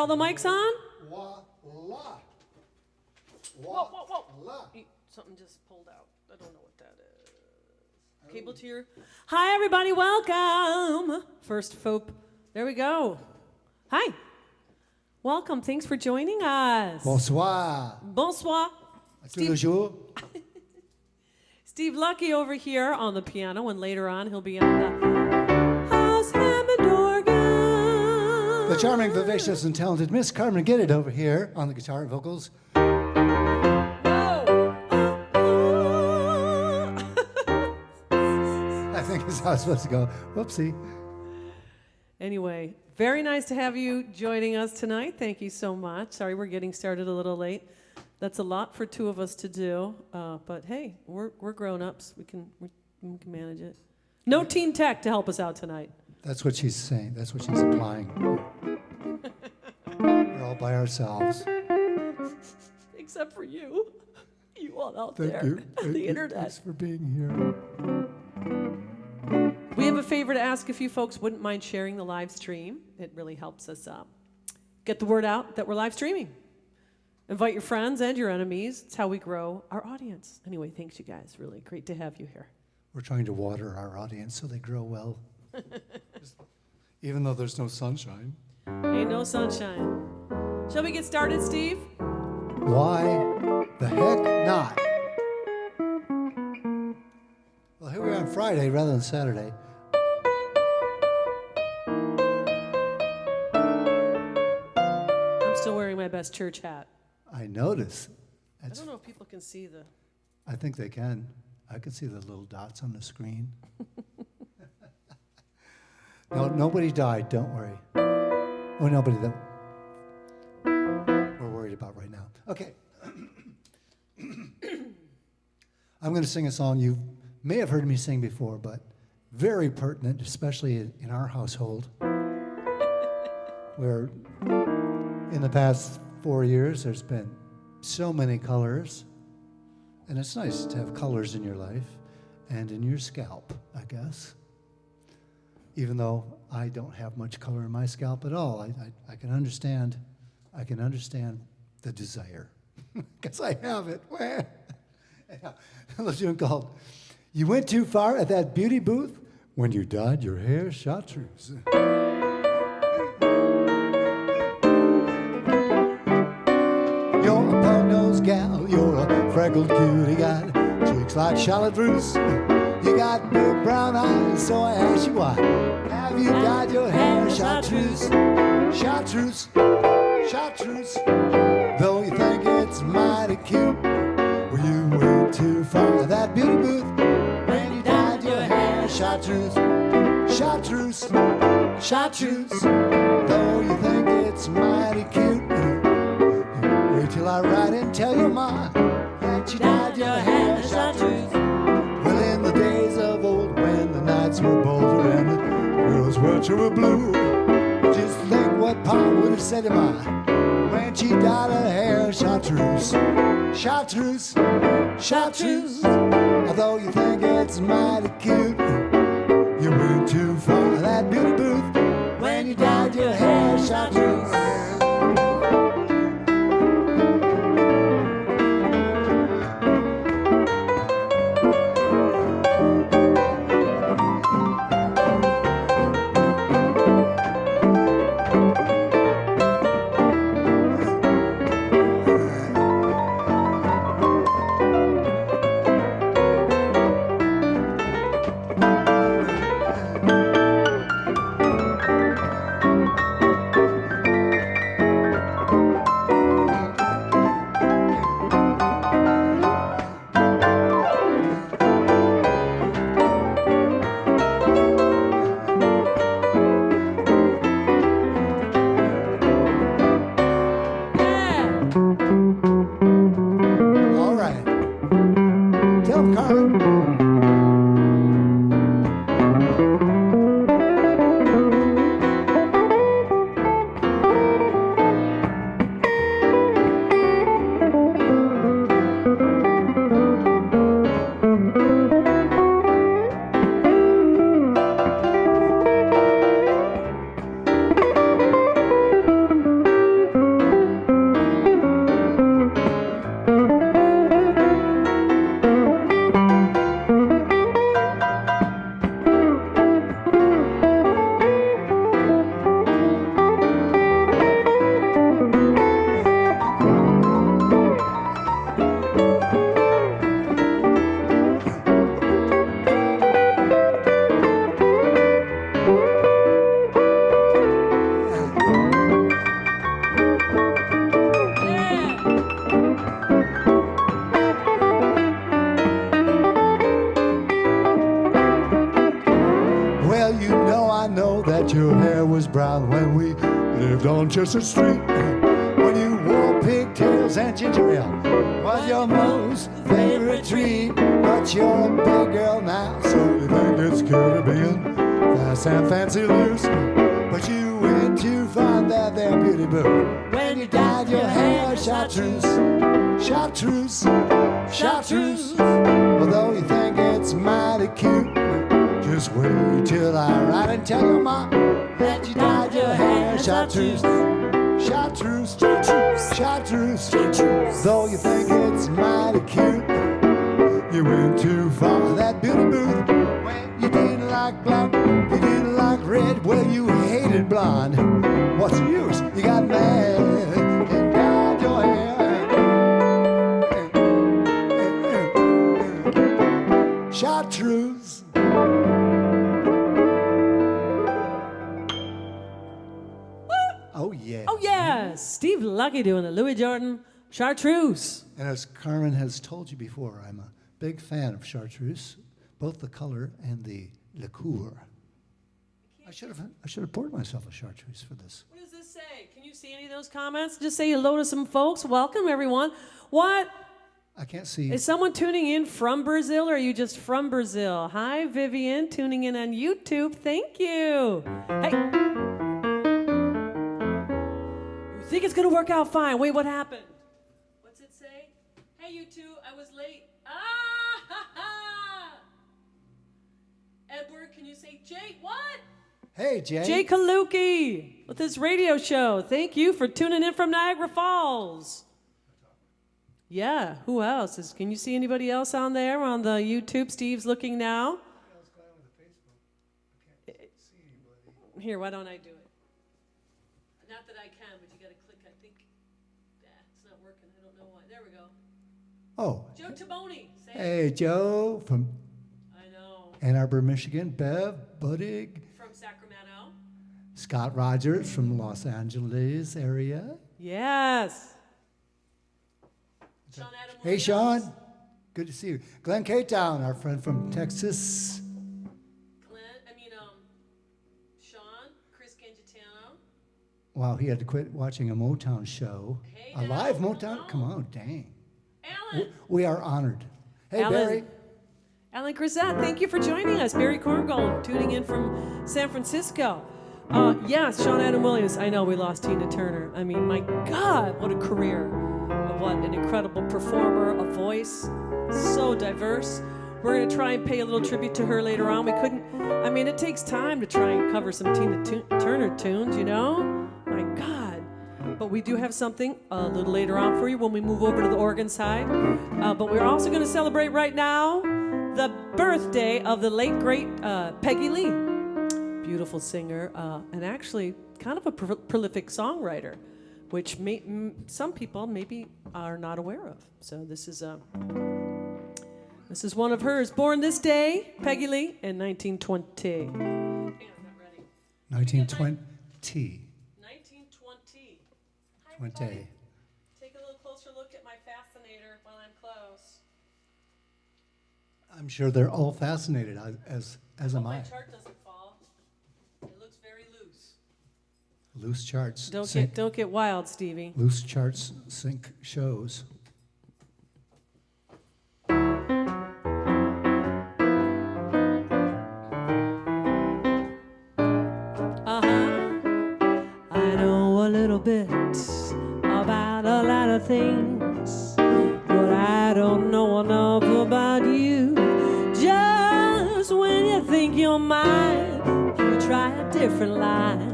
all the mics on? Voila. Whoa. Something just pulled out. I don't know what that is. Cable to your... Hi, everybody. Welcome. First FOP. There we go. Hi. Welcome. Thanks for joining us. Bonsoir. Bonsoir. Tous les jours. Steve Lucky over here on the piano, and later on he'll be on the house Hammond organ. The charming, vivacious, and talented Miss Carmen Get It over here on the guitar and vocals. I think is how it's supposed to go. Whoopsie. Anyway, very nice to have you joining us tonight. Thank you so much. Sorry we're getting started a little late. That's a lot for two of us to do, but hey, we're grown-ups. We can manage it. No teen tech to help us out tonight. That's what she's saying. That's what she's implying. We're all by ourselves. Except for you. You all out Thank there you. on the internet. Thanks for being here. We have a favor to ask if you folks wouldn't mind sharing the live stream. It really helps us get the word out that we're live streaming. Invite your friends and your enemies. It's how we grow our audience. Anyway, thanks, you guys. Really great to have you here. We're trying to water our audience so they grow well. Even though there's no sunshine. Ain't no sunshine. Shall we get started, Steve? Why the heck not? Well, here we are on Friday rather than Saturday. I'm still wearing my best church hat. I notice. I don't know if people can see the... I think they can. I can see the little dots on the screen. No, nobody died, don't worry. Oh, nobody that we're worried about right now. Okay. I'm going to sing a song you may have heard me sing before, but very pertinent, especially in our household, where in the past 4 years there's been so many colors, and it's nice to have colors in your life and in your scalp, I guess. Even though I don't have much color in my scalp at all, I can understand. I can understand the desire, because I have it. A little tune called "You Went Too Far at That Beauty Booth When You Dyed Your Hair Chartreuse." You're a pug-nosed gal, you're a freckled cutie, got cheeks like Charlotte Russe. You got big brown eyes, so I ask you why. Have you dyed your hair chartreuse? Chartreuse, chartreuse. Though you think it's mighty cute, well, you went too far at that beauty booth when you dyed your hair chartreuse. Chartreuse, chartreuse. Though you think it's mighty cute, wait till I write and tell your ma that you dyed your hair chartreuse. Well, in the days of old, when the nights were bolder and the girls were true blue, just think what Pa would have said to Ma when she dyed her hair chartreuse. Chartreuse, chartreuse. Although you think it's mighty cute, you went too far at that beauty booth when you dyed your hair chartreuse. Brown when we lived on Chestnut Street. When you wore pigtails and ginger ale was your most favorite treat. But you're a big girl now, so you think it's Caribbean, fast and fancy loose. But you went too far there, beauty boo. When you dyed your hair chartreuse, chartreuse, chartreuse. Although you think it's mighty cute, just wait till I write and tell your mom that you dyed your hair chartreuse, chartreuse, chartreuse, chartreuse, chartreuse. Though you think it's mighty cute, you went too far. That beauty booth, when you didn't like blonde, you didn't like red, well you hated blonde. What's the use? You got mad and dyed your hair chartreuse. Oh yeah. Oh yeah, Steve Lucky doing the Louis Jordan chartreuse. And as Carmen has told you before, I'm a big fan of chartreuse, both the color and the liqueur. I should have poured myself a chartreuse for this. What does this say? Can you see any of those comments? Just say hello to some folks. Welcome everyone. What? I can't see. Is someone tuning in from Brazil, or are you just from Brazil? Hi, Vivian, tuning in on YouTube. Thank you. Hey. You think it's going to work out fine. Wait, what happened? What's it say? Hey, you two, I was late. Ah, ha, ha. Edward, can you say Jay? What? Hey, Jay. Jay Kaluki with his radio show. Thank you for tuning in from Niagara Falls. Yeah, who else? Can you see anybody else on there on the YouTube? Steve's looking now. Here, why don't I do it? Not that I can, but you got to click. I think it's not working. I don't know why. There we go. Oh. Joe Taboni. Say Hey, Joe from I know. Ann Arbor, Michigan. Bev Buddig. From Sacramento. Scott Rogers from Los Angeles area. Yes. Sean Adam Hey, Sean. Good to see you. Glenn K-Town, our friend from Texas. Sean, Chris Gangitano. Wow, he had to quit watching a Motown show. Hey, A live Motown? Come on, dang. Alan. We are honored. Hey, Alan. Barry. Alan Grisette, thank you for joining us. Barry Korngold, tuning in from San Francisco. Yes, Sean Adam Williams. I know we lost Tina Turner. I mean, my God, what a career. What an incredible performer, a voice, so diverse. We're going to try and pay a little tribute to her later on. We couldn't, I mean, it takes time to try and cover some Tina Turner tunes, you know? My God. But we do have something a little later on for you when we move over to the Oregon side. But we're also going to celebrate right now the birthday of the late, great Peggy Lee. Beautiful singer, and actually kind of a prolific songwriter, which some people maybe are not aware of. So this is one of hers. Born this day, Peggy Lee, in 1920. Hang on, I'm not ready. 1920. 1920. Hi, 20. everybody. Take a little closer look at my fascinator while I'm close. I'm sure they're all fascinated, as am I. My chart doesn't fall. It looks very loose. Loose charts. Don't get wild, Stevie. Loose charts sync shows. I know a little bit about a lot of things, but I don't know enough about you. Just when you think you're mine, you try a different line.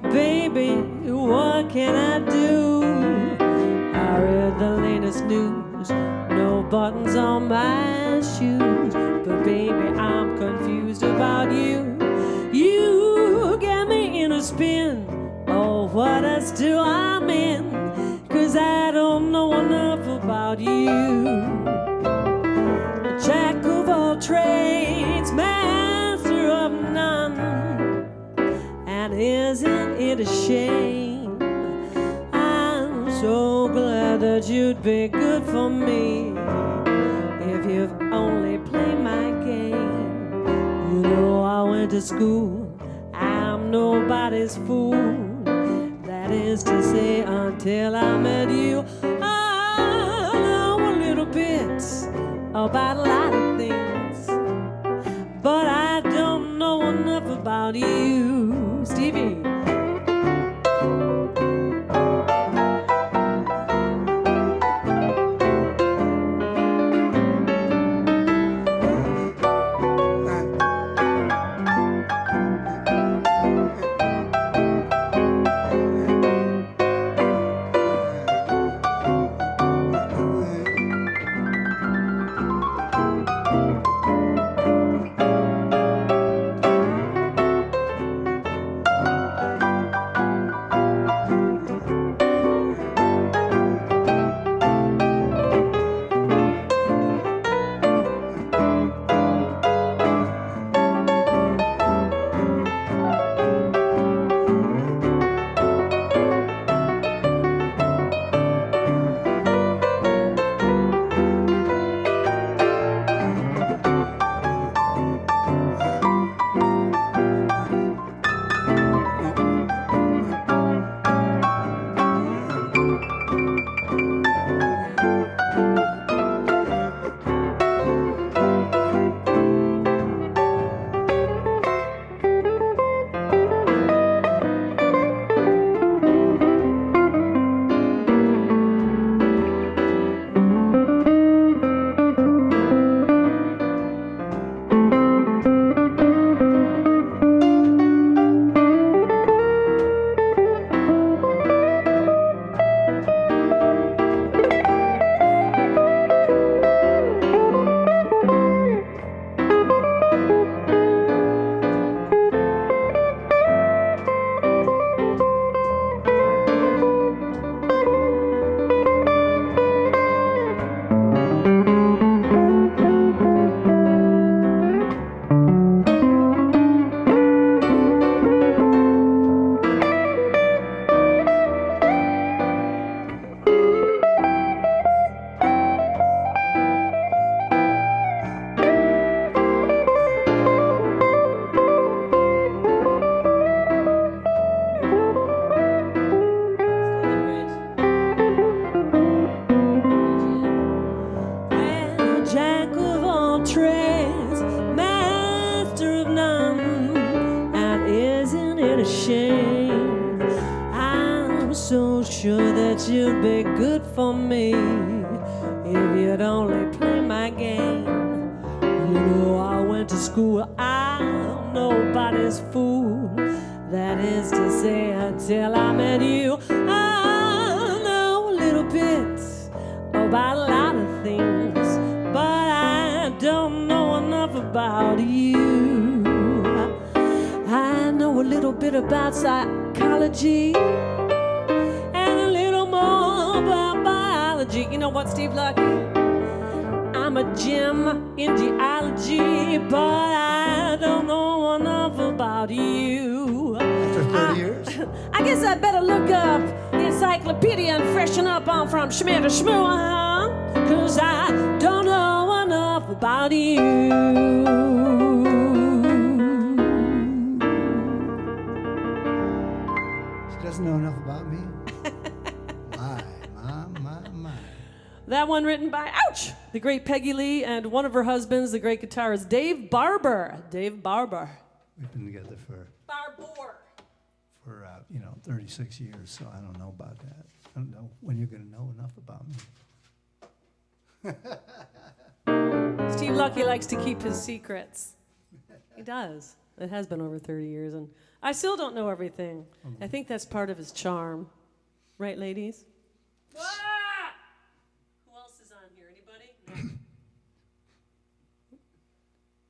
Baby, what can I do? I read the latest news, no buttons on my shoes, but baby, I'm confused about you. You get me in a spin. Oh, what a stew I'm in, 'cause I don't know enough about you. Jack of all trades, master of none, and isn't it a shame? I'm so glad that you'd be good for me if you've only played my game. You know I went to school, I'm I'm nobody's fool. That is to say, until I met you, I know a little bit about a lot of things, but I don't know enough about you, Stevie. Sure that you'd be good for me if you'd only play my game. You know I went to school, I'm nobody's fool. That is to say, until I met you, I know a little bit about a lot of things, but I don't know enough about you. I know a little bit about psychology, you know what, Steve Lucky? I'm a gem in geology, but I don't know enough about you. After 30 years? I guess I'd better look up the encyclopedia and freshen up on from Schmidt to Schmoo, huh? 'Cause I don't know enough about you. She doesn't know enough about me? That one written by, ouch, the great Peggy Lee and one of her husbands, the great guitarist Dave Barber. Dave Barber. We've been together for 36 years, so I don't know about that. I don't know when you're going to know enough about me. Steve Lucky likes to keep his secrets. He does. It has been over 30 years, and I still don't know everything. I think that's part of his charm. Right, ladies?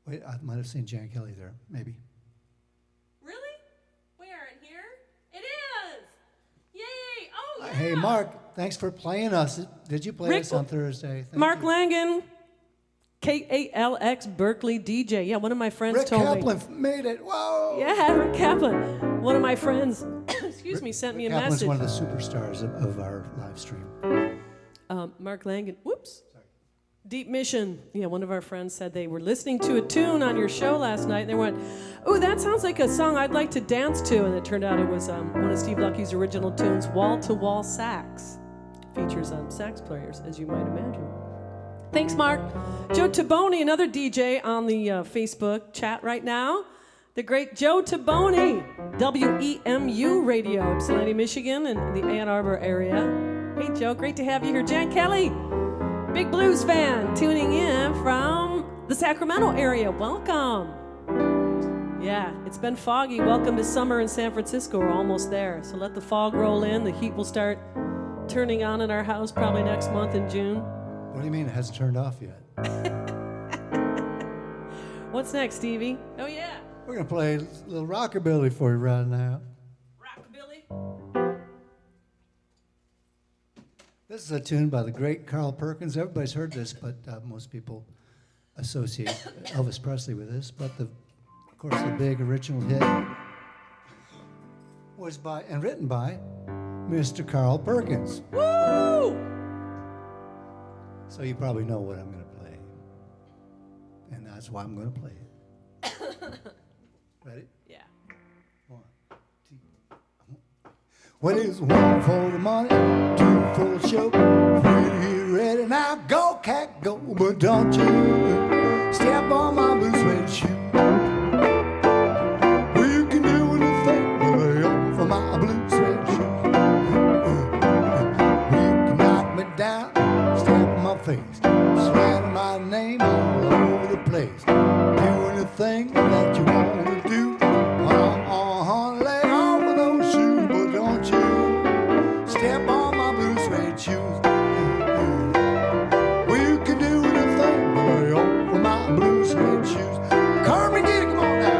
Wait, I might have seen Jan Kelly there, maybe. Really? Where? In here? It is! Yay! Oh, yeah! Hey, Mark, thanks for playing us. Did you play us on Thursday? Mark Langen, KALX Berkeley DJ. Yeah, one of my friends told me. Rick Kaplan made it. Whoa! Yeah, Rick Kaplan. One of my friends, excuse me, sent me a Kaplan's message. one of the superstars of our live stream. Mark Langen, whoops. Sorry. Deep Mission. Yeah, one of our friends said they were listening to a tune on your show last night, and they went, "Oh, that sounds like a song I'd like to dance to." And it turned out it was one of Steve Lucky's original tunes, "Wall to Wall Sax." Features sax players, as you might imagine. Thanks, Mark. Joe Taboni, another DJ on the Facebook chat right now. The great Joe Taboni, WEMU Radio, Ypsilanti, Michigan, and the Ann Arbor area. Hey, Joe, great to have you here. Jan Kelly, big blues fan, tuning in from the Sacramento area. Welcome. Yeah, it's been foggy. Welcome to summer in San Francisco. We're almost there. So let the fog roll in. The heat will start turning on in our house probably next month in June. What do you mean it hasn't turned off yet? What's next, Stevie? Oh, yeah. We're going to play a little rockabilly for you right now. Rockabilly? This is a tune by the great Carl Perkins. Everybody's heard this, but most people associate Elvis Presley with this. But of course, the big original hit was by and written by Mr. Carl Perkins. Woo! So you probably know what I'm going to play, and that's why I'm going to play it. Ready? Yeah. 1, 2, 1. Well, it's 1 for the money, 2 for the show, 3 ready now, go cat go, but don't you step on my blue suede shoe. Well, you can do anything but lay off of my blue suede shoe. You can knock me down, step on my face, slander my name all over the place. Do anything that you want to do. Lay off of those shoes, but don't you step on my blue suede shoes. Well, you can do anything but lay off of my blue suede shoes. Carmen, get it, come on now.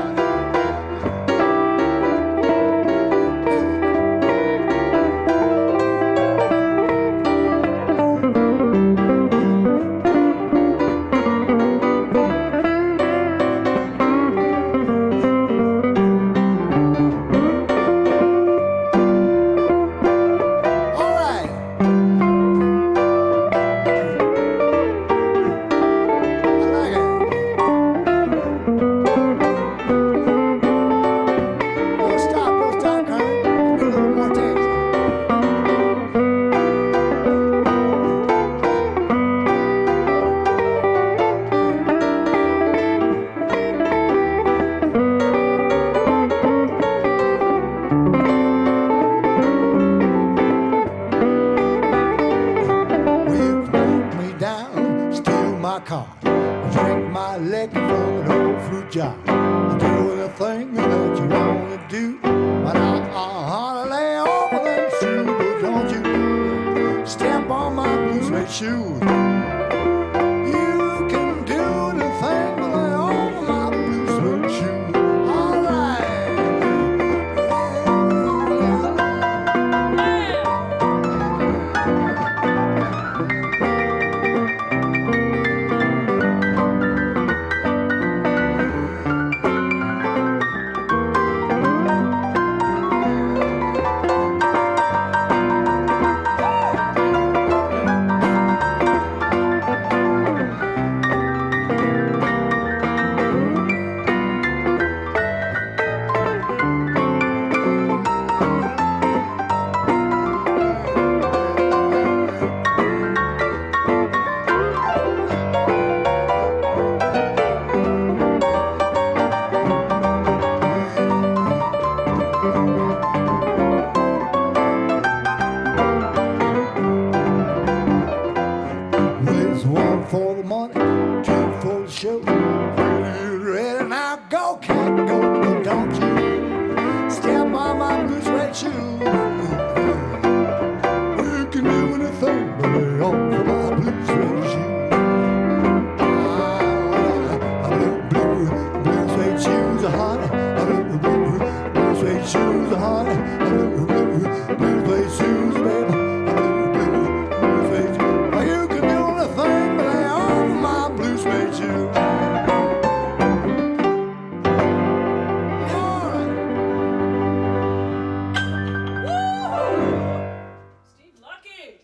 Steve Lucky.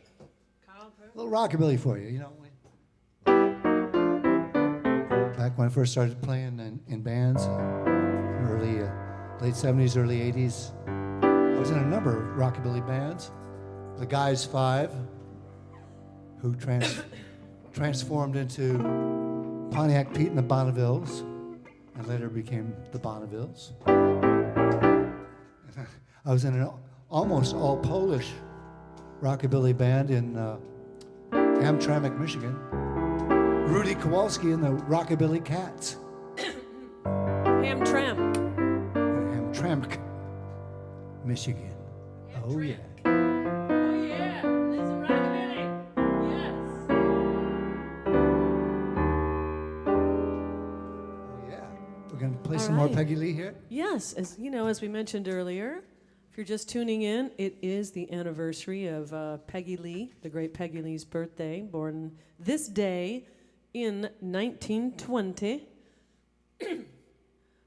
A little rockabilly for you, you know. back when I first started playing in bands, late 70s, early 80s. I was in a number of rockabilly bands. The Guys Five, who transformed into Pontiac Pete and the Bonnevilles, and later became the Bonnevilles. I was in an almost all Polish rockabilly band in Hamtramck, Michigan. Rudy Kowalski and the Rockabilly Cats. Hamtramck. Hamtramck, Michigan. Oh yeah. Oh yeah, there's a rockabilly. Yes. Oh yeah. We're gonna play All some more right. Peggy Lee here. Yes, as you know, as we mentioned earlier, if you're just tuning in, it is the anniversary of Peggy Lee, the great Peggy Lee's birthday, born this day in 1920.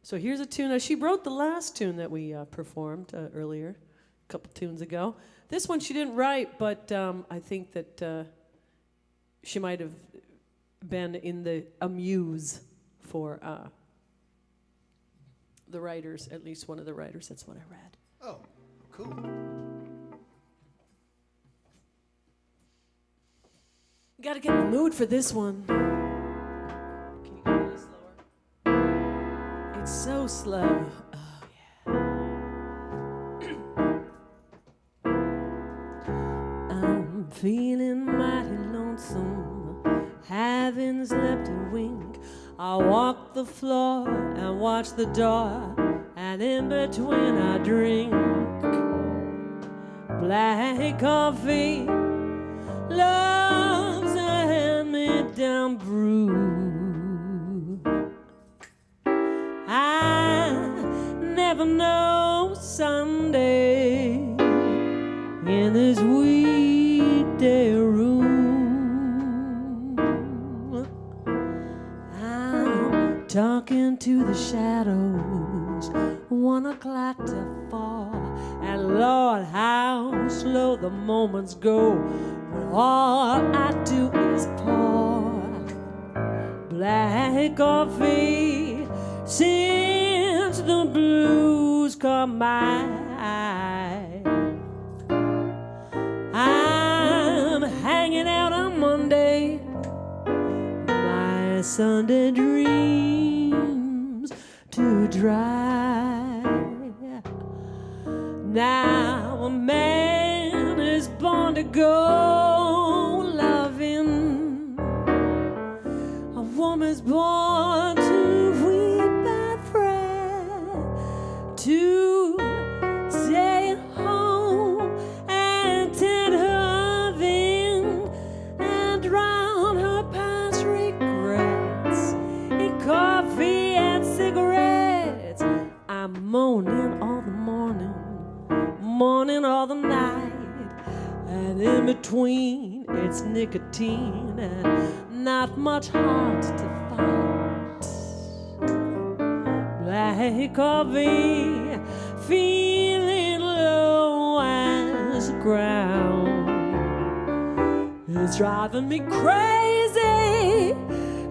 So here's a tune. She wrote the last tune that we performed earlier, a couple tunes ago. This one she didn't write, but I think that she might have been in the amuse for the writers, at least one of the writers. That's what I read. Oh, cool. You gotta get in the mood for this one. Can you go a little slower? It's so slow. Oh, yeah. I'm feeling mighty lonesome, having slept a wink. I walk the floor and watch the door, and in between I drink black coffee. Love's a hand-me-down brew. I never know Sunday in this weekday room. I'm talking to the shadows, 1 o'clock to 4, and Lord, how slow the moments go when all I do is pour black coffee since the blues caught my eye. I'm hanging out on Monday, my Sunday dreams to dry. Now a man is born to go loving, a woman's born to weep and fret, to stay home and tend her oven and drown her past regrets in coffee and cigarettes. I'm moaning all the morning, morning all the night, and in between it's nicotine and not much heart to fight. Black coffee, feeling low as the ground. It's driving me crazy,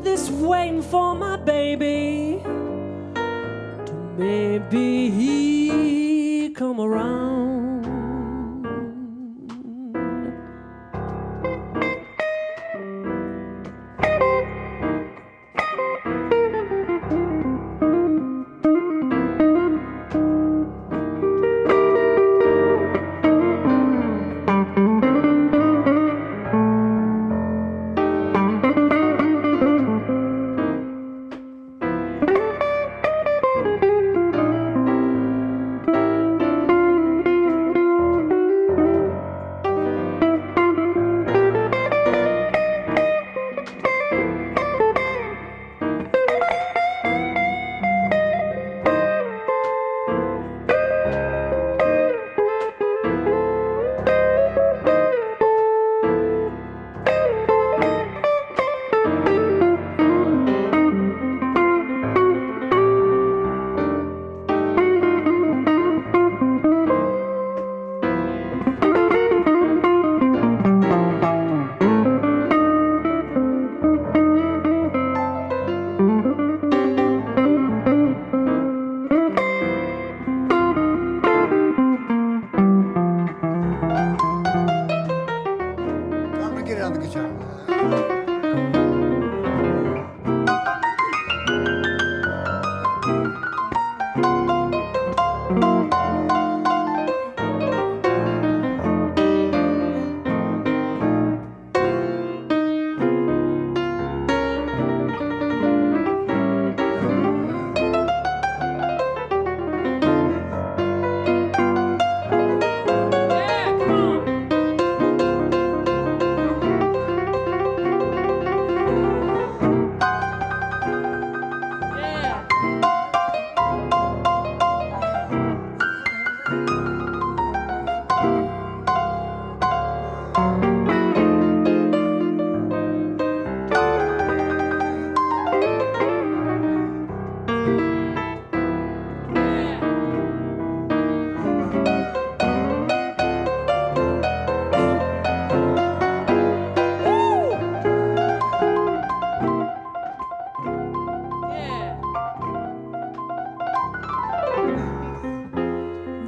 this waiting for my baby to maybe come around.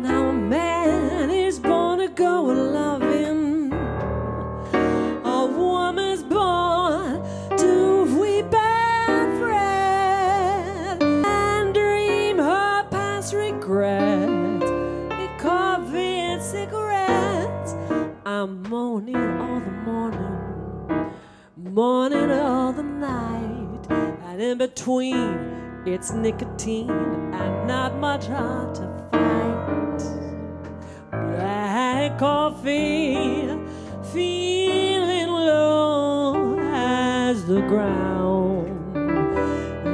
Now a man is born to go loving, a woman's born to weep and fret and dream her past regrets in coffee and cigarettes. I'm moaning all the morning, moaning all the night, and in between it's nicotine and not much heart to fight. Black coffee, feeling low as the ground.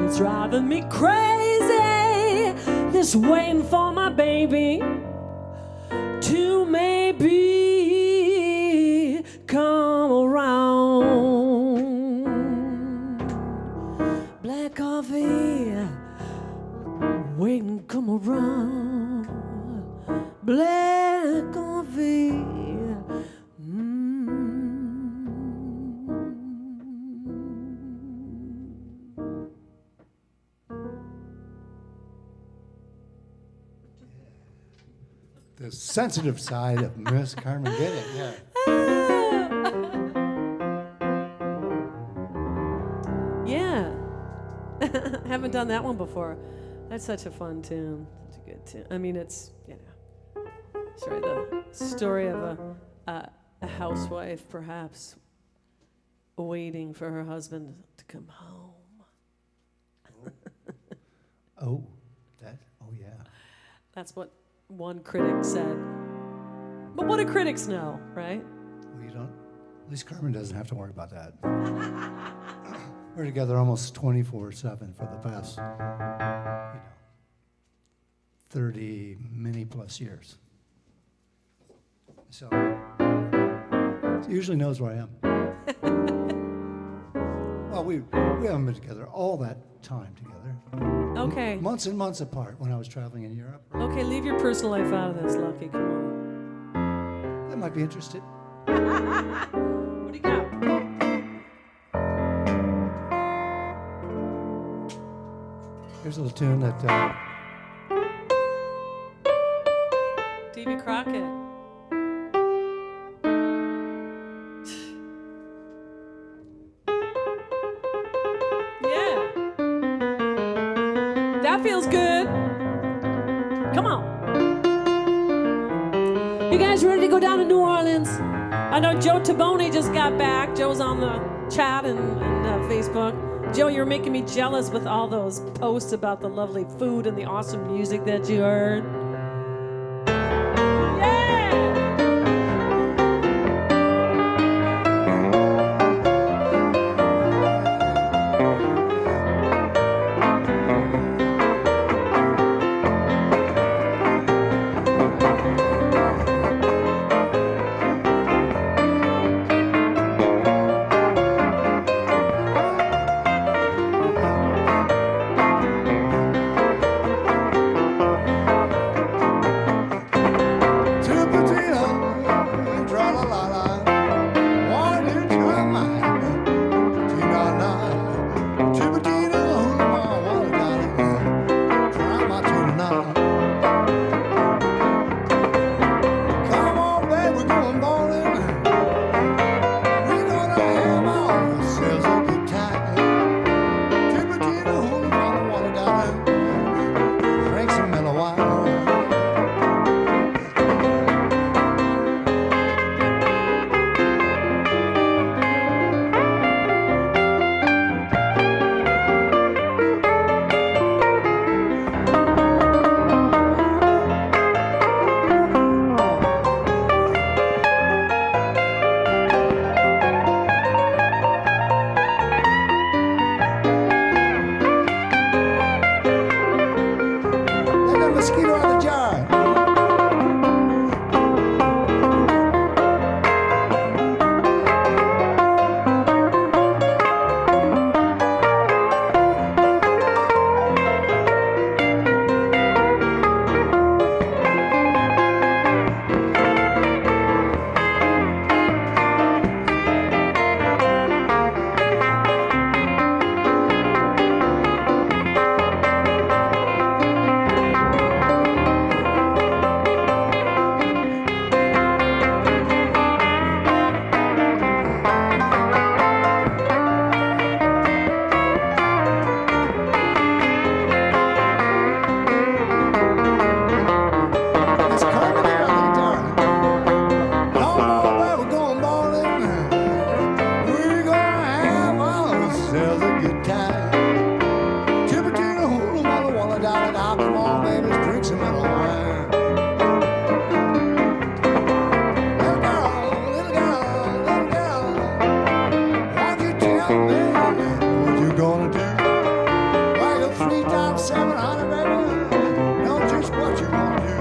It's driving me crazy, this waiting for my baby to maybe come around. Black coffee, waiting, come around. Black coffee. The sensitive side of Miss Carmen did it, yeah. Yeah. Haven't done that one before. That's such a fun tune. Such a good tune. I mean, it's, you know, sorry, the story of a housewife perhaps waiting for her husband to come home. Oh, yeah. That's what one critic said. But what do critics know, right? Well, you don't, at least Carmen doesn't have to worry about that. We're together almost 24/7 for the past, 30 many plus years. So she usually knows where I am. Well, we haven't been together all that time together. Okay. Months and months apart when I was traveling in Europe. Okay, leave your personal life out of this, Lucky. Come on. That might be interested. What do you got? Here's a little tune that Davy Crockett. Yeah. That feels good. Come on. You guys ready to go down to New Orleans? I know Joe Taboni just got back. Joe's on the chat and Facebook. Joe, you're making me jealous with all those posts about the lovely food and the awesome music that you heard. Oh man, what you gonna do? Waggle 3 times 700, baby. Know just what you gonna do.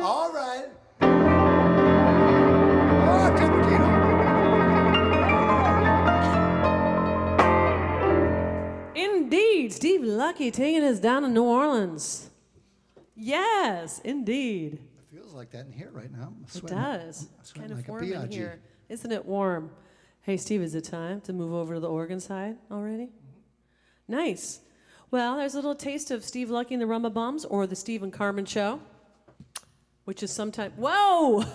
All right. Steve Lucky taking us down to New Orleans. Yes, indeed. It feels like that in here right now. It does. It's kind of like warm in here. Isn't it warm? Hey, Steve, is it time to move over to the organ side already? Mm-hmm. Nice. Well, there's a little taste of Steve Lucky and the Rumba Bums, or the Steve and Carmen Show, which is sometime. Whoa!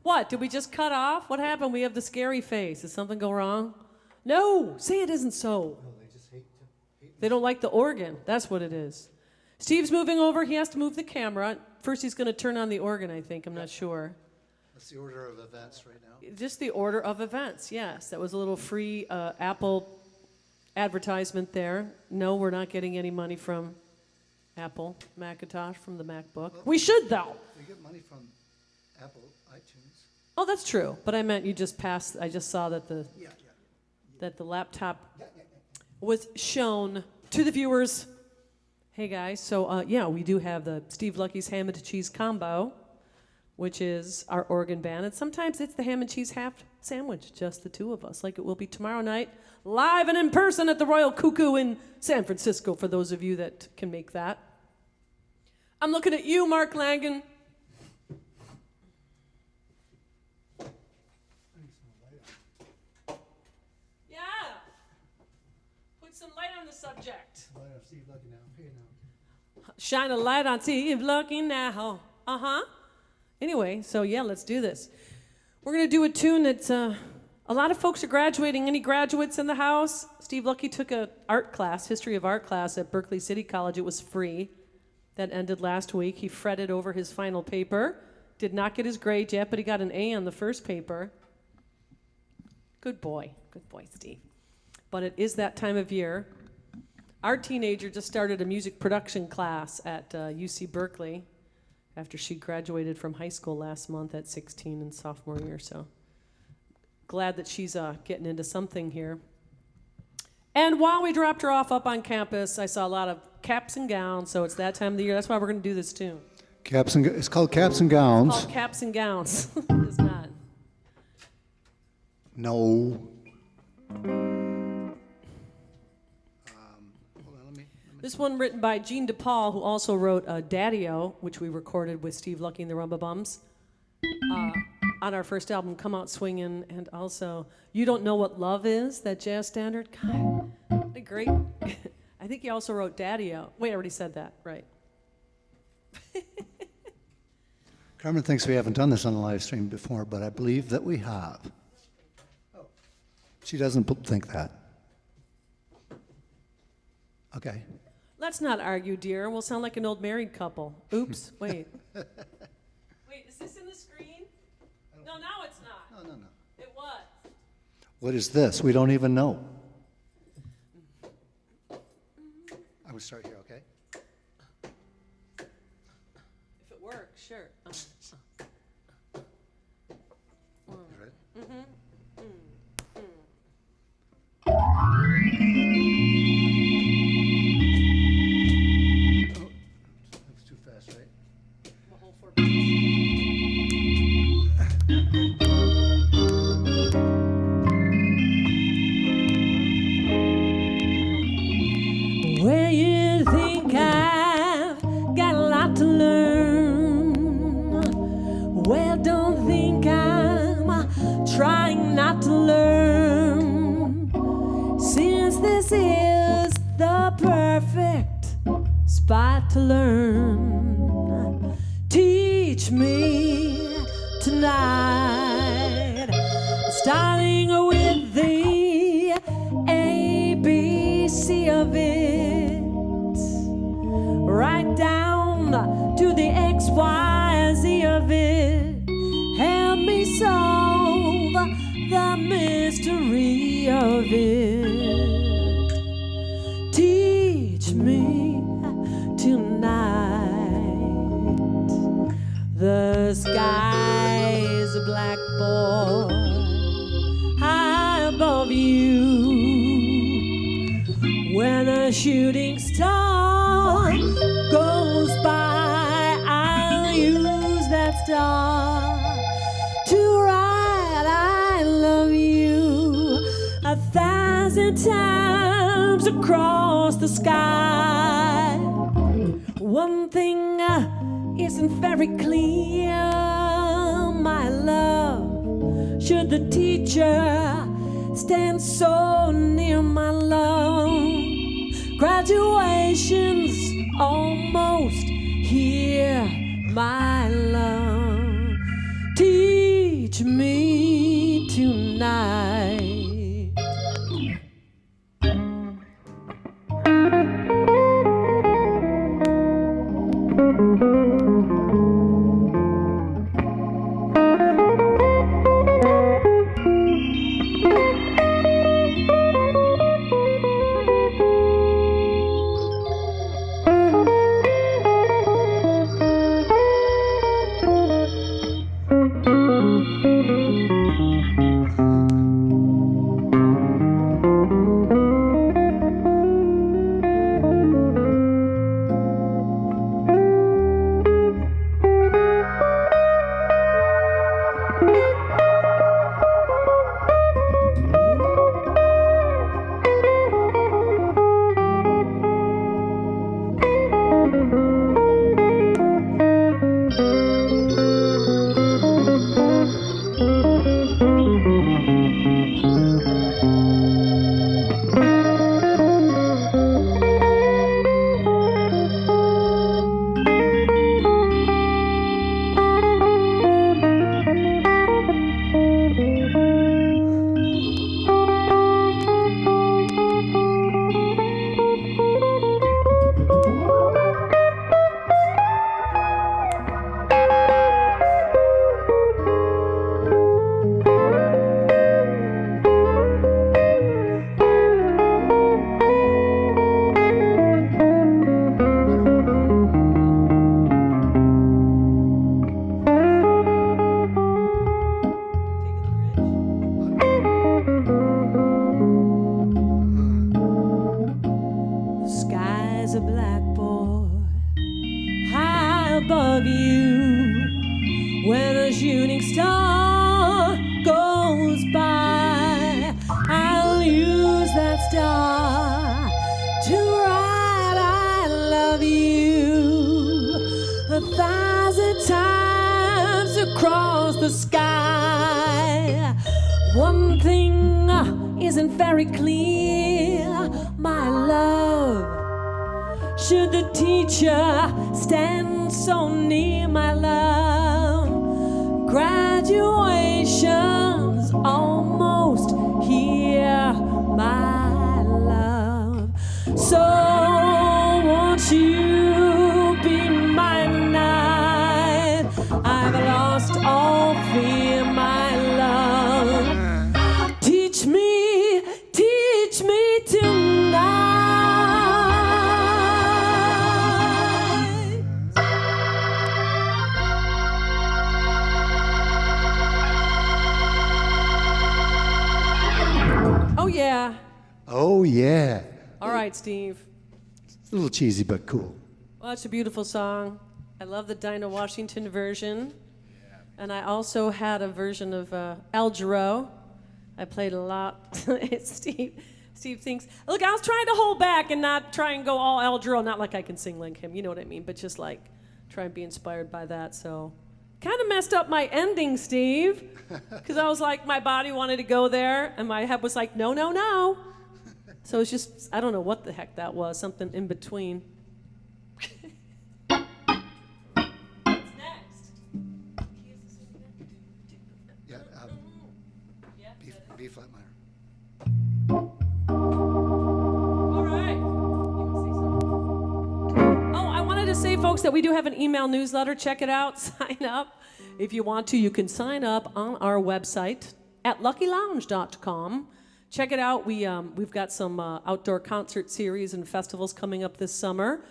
What? Did we just cut off? What happened? We have the scary face. Did something go wrong? No! Say it isn't so. No, they just hate They don't like the organ. That's what it is. Steve's moving over. He has to move the camera. First, he's going to turn on the organ, I think. I'm not sure. That's the order of events right now. Just the order of events, yes. That was a little free Apple advertisement there. No, we're not getting any money from Apple Macintosh, from the MacBook. Well, we should, though. We get money from Apple iTunes. Oh, that's true. But I meant you just passed. I just saw that that the laptop was shown to the viewers. Hey, guys. So, yeah, we do have the Steve Lucky's Ham and Cheese Combo, which is our organ band. And sometimes it's the ham and cheese half sandwich, just the two of us, like it will be tomorrow night, live and in person at the Royal Cuckoo in San Francisco, for those of you that can make that. I'm looking at you, Mark Langan. Yeah. Put some light on the subject. Light on Steve Lucky now. Here now. Shine a light on Steve Lucky now. Uh-huh. Anyway, so yeah, let's do this. We're going to do a tune that's, a lot of folks are graduating. Any graduates in the house? Steve Lucky took a art class, history of art class at Berkeley City College. It was free. That ended last week. He fretted over his final paper. Did not get his grade yet, but he got an A on the first paper. Good boy, Steve. But it is that time of year. Our teenager just started a music production class at UC Berkeley after she graduated from high school last month at 16 in sophomore year. So glad that she's getting into something here. And while we dropped her off up on campus, I saw a lot of caps and gowns, so it's that time of the year. That's why we're going to do this tune. It's called Caps and Gowns. Called Caps and Gowns. It's not. No. Hold on, let me. This one written by Gene DePaul, who also wrote Daddy-O, which we recorded with Steve Lucky and the Rumba Bums on our first album, Come Out Swingin', and also You Don't Know What Love Is, that jazz standard. God, what a great... I think he also wrote Daddy-O. Wait, I already said that, right. Carmen thinks we haven't done this on the live stream before, but I believe that we have. Oh. She doesn't think that. Okay. Let's not argue, dear. We'll sound like an old married couple. Oops, wait. Wait, is this in the screen? No, now it's not. No. It was. What is this? We don't even know. I would start here, okay? If it works, sure. You ready? Oh, that was too fast, right? The whole 4 beats. Where you think I've got a lot to learn. Well, don't think I'm trying not to learn. Since this is the perfect spot to learn. Teach me tonight, starting with the ABC of it, right down to the XYZ of it. Help me solve the mystery of it. Teach me tonight. The sky's a blackboard high above you. When a shooting star goes by, I'll use that star to write I love you 1,000 times across the sky. One thing isn't very clear, my love. Should the teacher stand so near, my love? Graduation's almost here, my love. Teach me tonight. above you. When a shooting star goes by, I'll use that star to write I love you 1,000 times across the sky. One thing isn't very clear, my love. Should the teacher stand so near, my love? Graduation's almost here, my love. So won't you be mine tonight? I've lost all fear, my love. Teach me tonight. Oh yeah. Oh, yeah. All right, Steve. It's a little cheesy, but cool. Well, it's a beautiful song. I love the Dinah Washington version. And I also had a version of Al Jarreau. I played a lot. Steve thinks, look, I was trying to hold back and not try and go all Al Jarreau. Not like I can sing like him, you know what I mean? But just like try and be inspired by that. So kind of messed up my ending, Steve. Because I was like, my body wanted to go there. And my head was like, no, no, no. So it's just, I don't know what the heck that was. Something in between. B flat minor. All right. Oh, I wanted to say, folks, that we do have an email newsletter. Check it out. Sign up. If you want to, you can sign up on our website at luckylounge.com. Check it out. We've got some outdoor concert series and festivals coming up this summer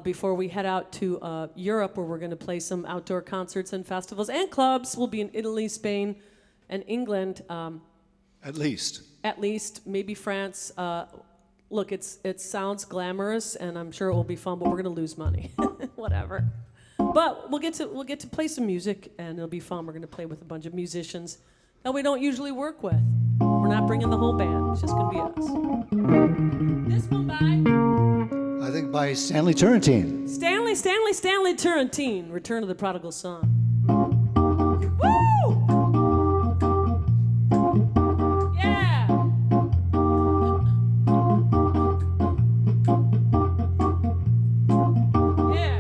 before we head out to Europe, where we're going to play some outdoor concerts and festivals and clubs. We'll be in Italy, Spain, and England. At least. At least, maybe France. Look, it sounds glamorous, and I'm sure it will be fun, but we're gonna lose money. Whatever. But we'll get to play some music, and it'll be fun. We're gonna play with a bunch of musicians that we don't usually work with. We're not bringing the whole band. It's just gonna be us. This one by I think by Stanley Turrentine. Stanley Turrentine. Return of the Prodigal Son. Woo! Yeah. Yeah.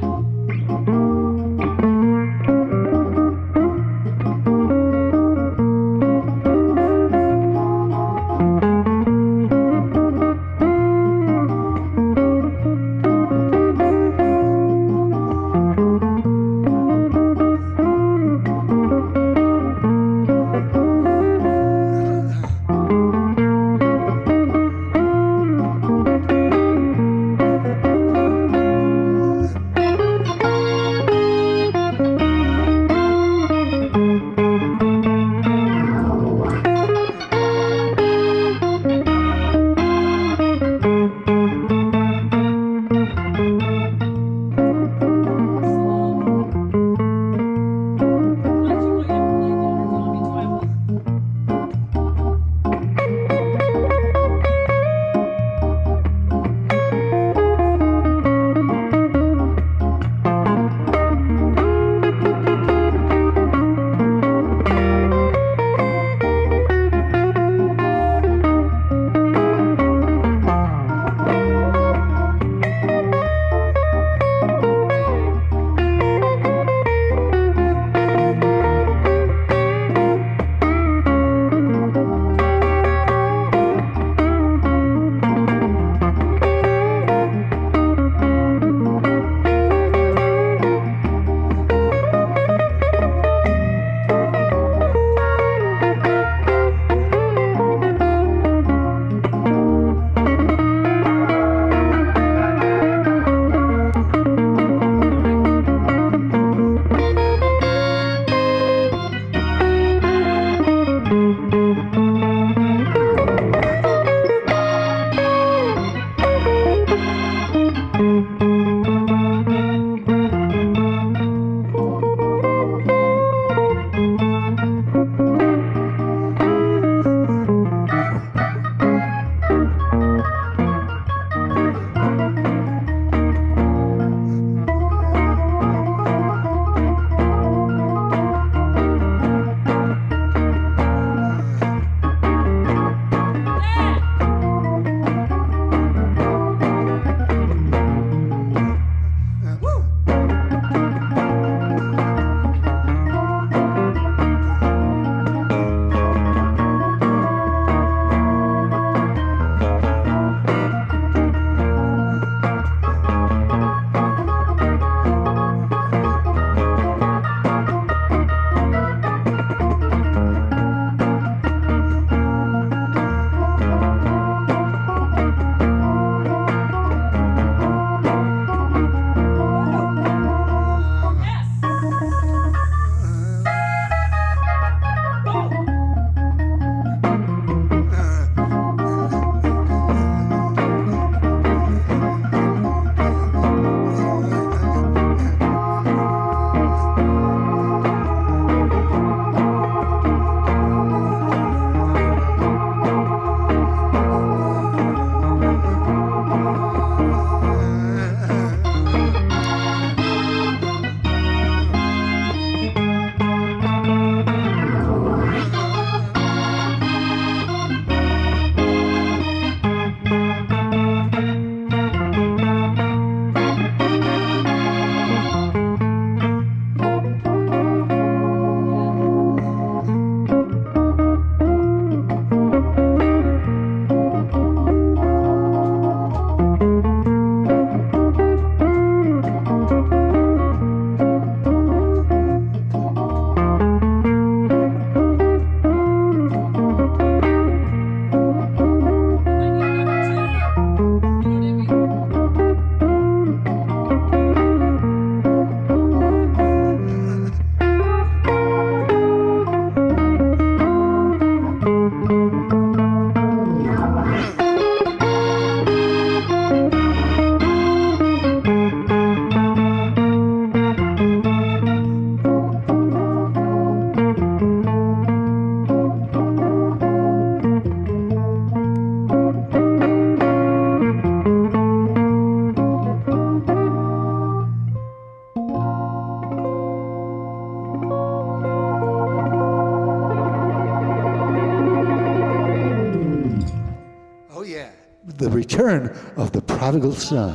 The Return of the Prodigal Son.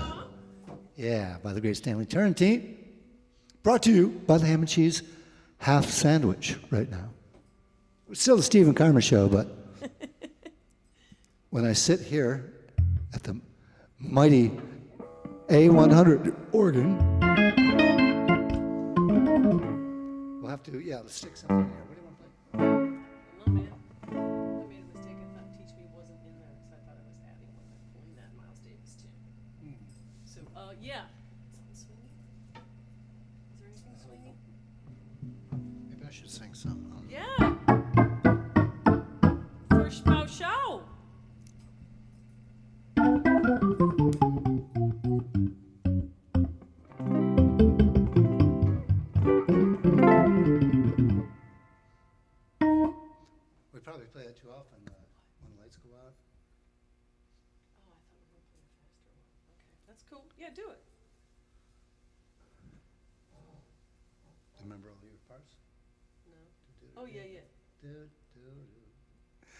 Yeah, by the great Stanley Turrentine. Brought to you by the Ham and Cheese Half Sandwich right now. It's still the Steve and Carmen show, but when I sit here at the mighty A100 organ, we'll have to, let's stick something here. What do you want to play? No, man. I made a mistake. I thought Teach Me wasn't in there, so I thought I was adding one by pulling that Miles Davis tune. So, yeah. Something swingy? Is there anything swingy? Maybe I should sing something. Yeah. First bow show. We probably play it too often when the lights go out. Oh, I thought we were going to play a faster one. Okay, that's cool. Yeah, do it. Remember all your parts? No. Oh, yeah, yeah.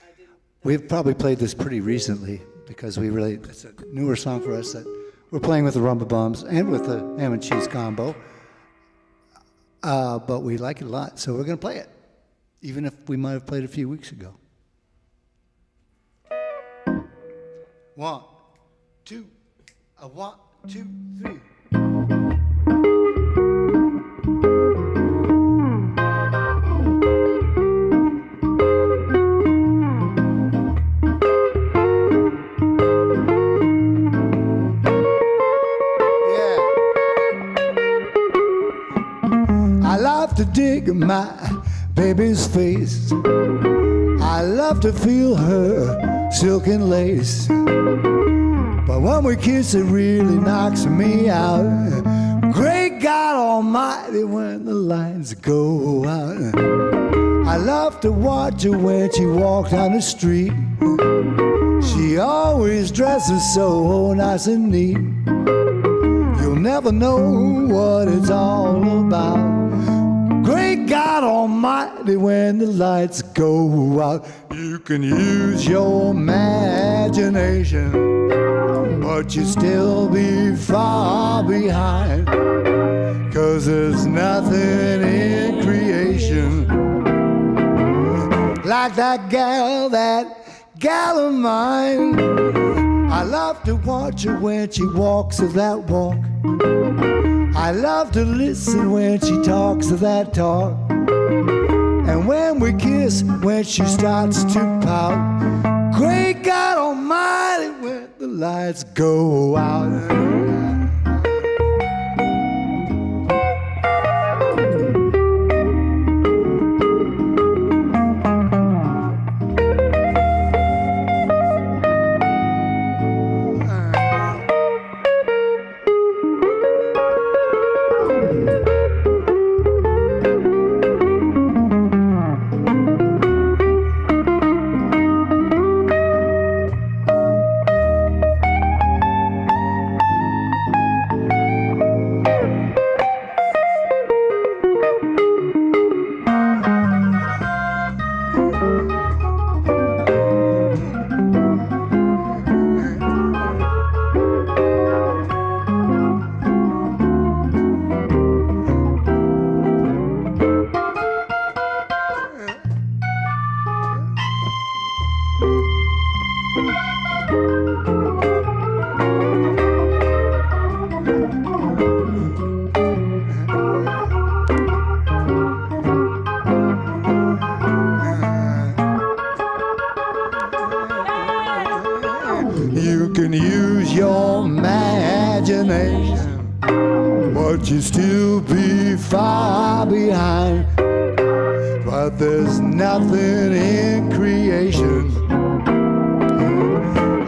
I didn't. We've probably played this pretty recently because it's a newer song for us that we're playing with the Rumba Bums and with the ham and cheese combo. But we like it a lot, so we're going to play it, even if we might have played it a few weeks ago. 1, 2, 1, 2, 3. To dig my baby's face, I love to feel her silken lace, but when we kiss it really knocks me out. Great God Almighty, when the lights go out, I love to watch her when she walks down the street. She always dresses so nice and neat. You'll never know what it's all about. Great God Almighty, when the lights go out, you can use your imagination, but you still be far behind, 'cause there's nothing in creation like that gal of mine. I love to watch her when she walks that walk. I love to listen when she talks that talk. And when we kiss, when she starts to pout. Great God Almighty, when the lights go out. You can use your imagination, but you still be far behind. But there's nothing in creation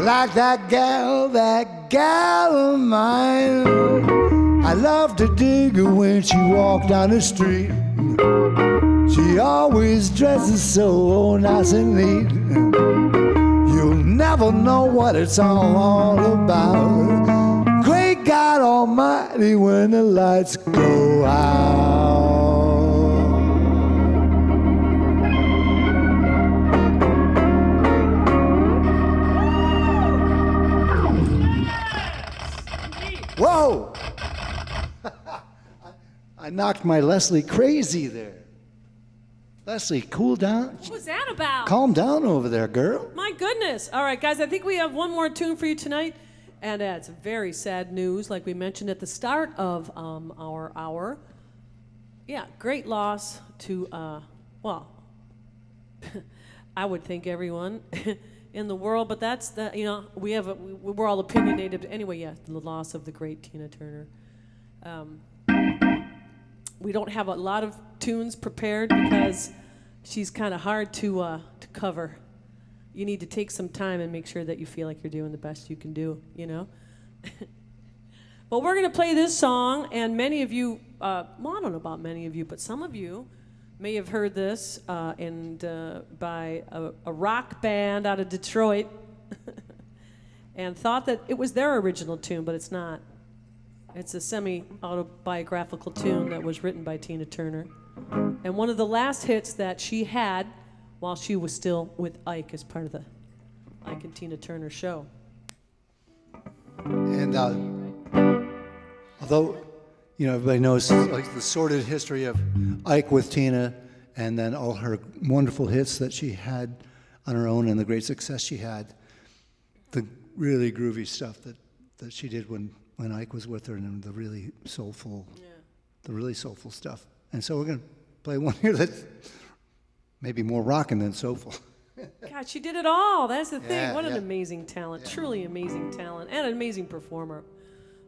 like that gal of mine. I love to dig her when she walks down the street. She always dresses so nice and neat. You'll never know what it's all about. Great God Almighty, when the lights go out. I knocked my Leslie crazy there. Leslie, cool down. What was that about? Calm down over there, girl. My goodness. All right, guys, I think we have one more tune for you tonight. And it's very sad news, like we mentioned at the start of our hour. Yeah, great loss to, well, I would think everyone in the world, but that's the, you know, we're all opinionated. Anyway, yeah, the loss of the great Tina Turner. We don't have a lot of tunes prepared because she's kind of hard to cover. You need to take some time and make sure that you feel like you're doing the best you can do, you know? But we're going to play this song, and many of you, well, I don't know about many of you, but some of you may have heard this by a rock band out of Detroit and thought that it was their original tune, but it's not. It's a semi-autobiographical tune that was written by Tina Turner. And one of the last hits that she had while she was still with Ike as part of the Ike and Tina Turner show. And although, you know, everybody knows like the sordid history of Ike with Tina and then all her wonderful hits that she had on her own and the great success she had, the really groovy stuff that she did when Ike was with her, and the really soulful stuff. And so we're going to play one here that's maybe more rockin' than soulful. God, she did it all. That's the thing. Yeah, what an yeah. amazing talent. Yeah. Truly amazing talent. And an amazing performer.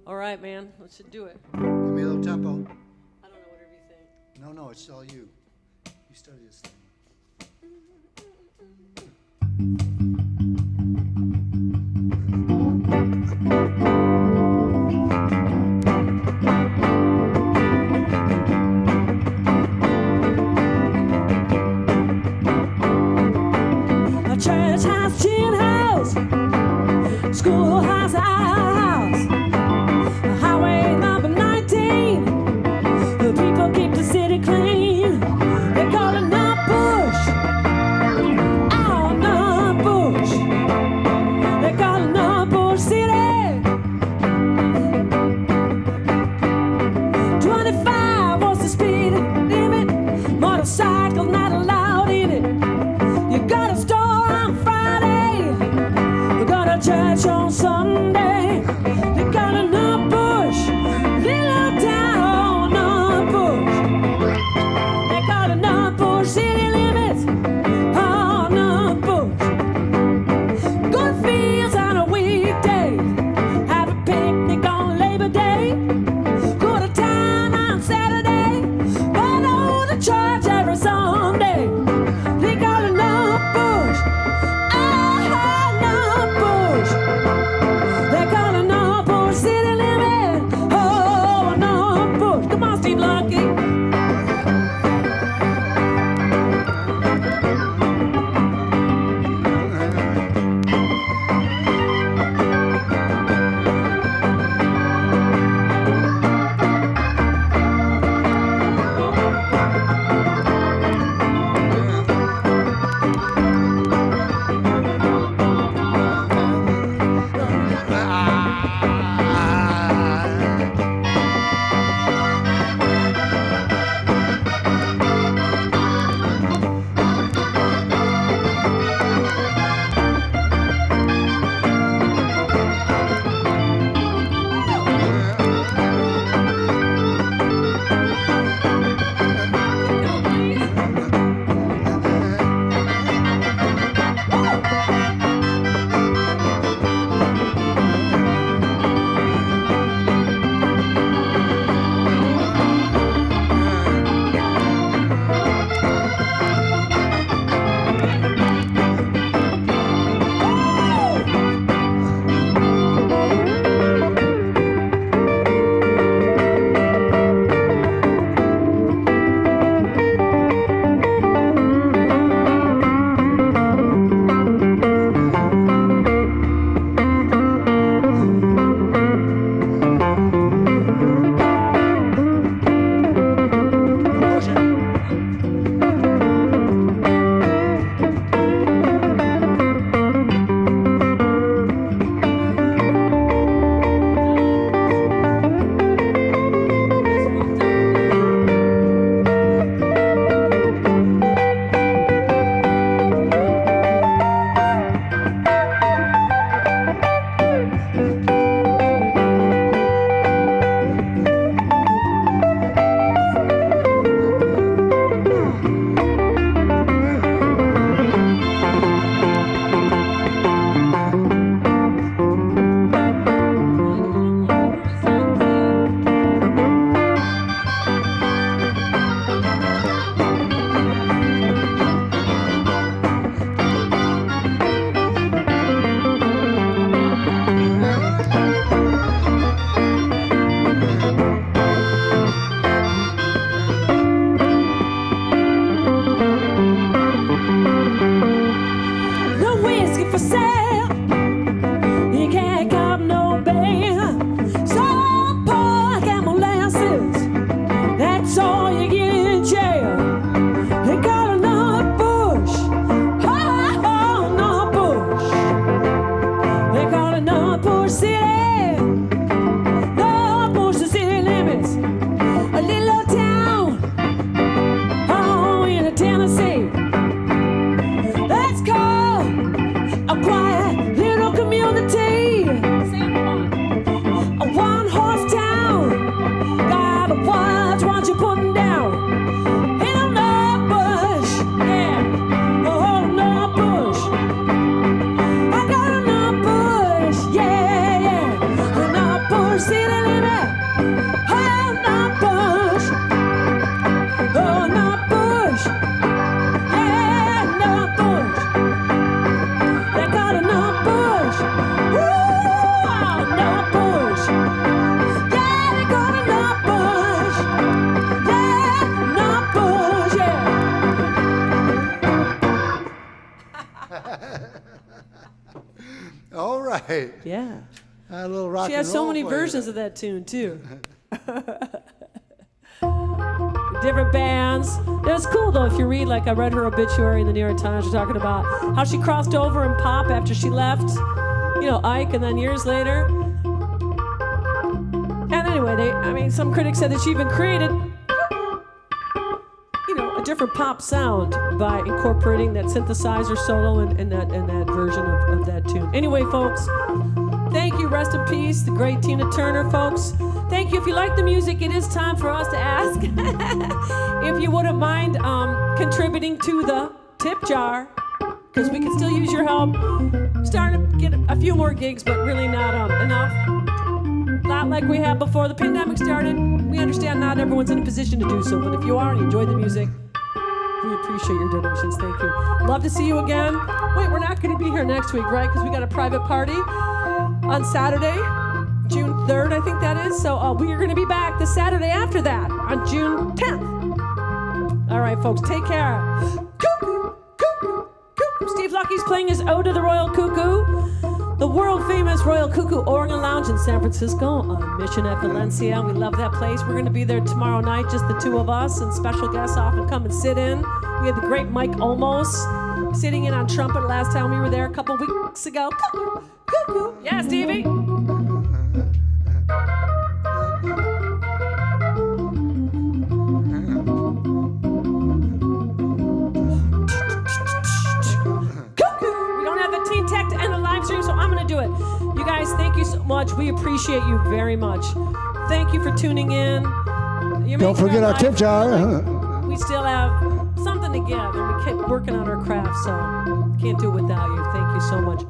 All right, man. Let's do it. Give me a little tempo. I don't know, whatever you think. No, it's all you. You started this thing. Church house, gin house, schoolhouse, house, highway number 19. The people keep the city clean. They call it not right. Yeah. A little rock She and has so roll many for you versions there. of that tune, too. Different bands. That's cool, though, if you read, like I read her obituary in the New York Times, she's talking about how she crossed over in pop after she left, Ike, and then years later. And anyway, some critics said that she even created, a different pop sound by incorporating that synthesizer solo in that version of that tune. Anyway, folks, thank you. Rest in peace, the great Tina Turner, folks. Thank you. If you like the music, it is time for us to ask if you wouldn't mind contributing to the tip jar, because we can still use your help. Starting to get a few more gigs, but really not enough. Not like we had before the pandemic started. We understand not everyone's in a position to do so, but if you are and you enjoy the music, we appreciate your donations. Thank you. Love to see you again. Wait, we're not going to be here next week, right? Because we got a private party on Saturday, June 3rd, I think that is. So we are going to be back the Saturday after that on June 10th. All right, folks, take care. Cuckoo, cuckoo, cuckoo. Steve Lucky's playing his Ode to the Royal Cuckoo. The world-famous Royal Cuckoo Organ Lounge in San Francisco on Mission at Valencia. We love that place. We're going to be there tomorrow night, just the two of us, and special guests often come and sit in. We had the great Mike Olmos sitting in on trumpet last time we were there a couple weeks ago. Cuckoo, cuckoo. Yeah, Stevie? So I'm going to do it. You guys, thank you so much. We appreciate you very much. Thank you for tuning in. Don't forget our tip jar. We still have something to give, and we keep working on our craft, so can't do it without you. Thank you so much.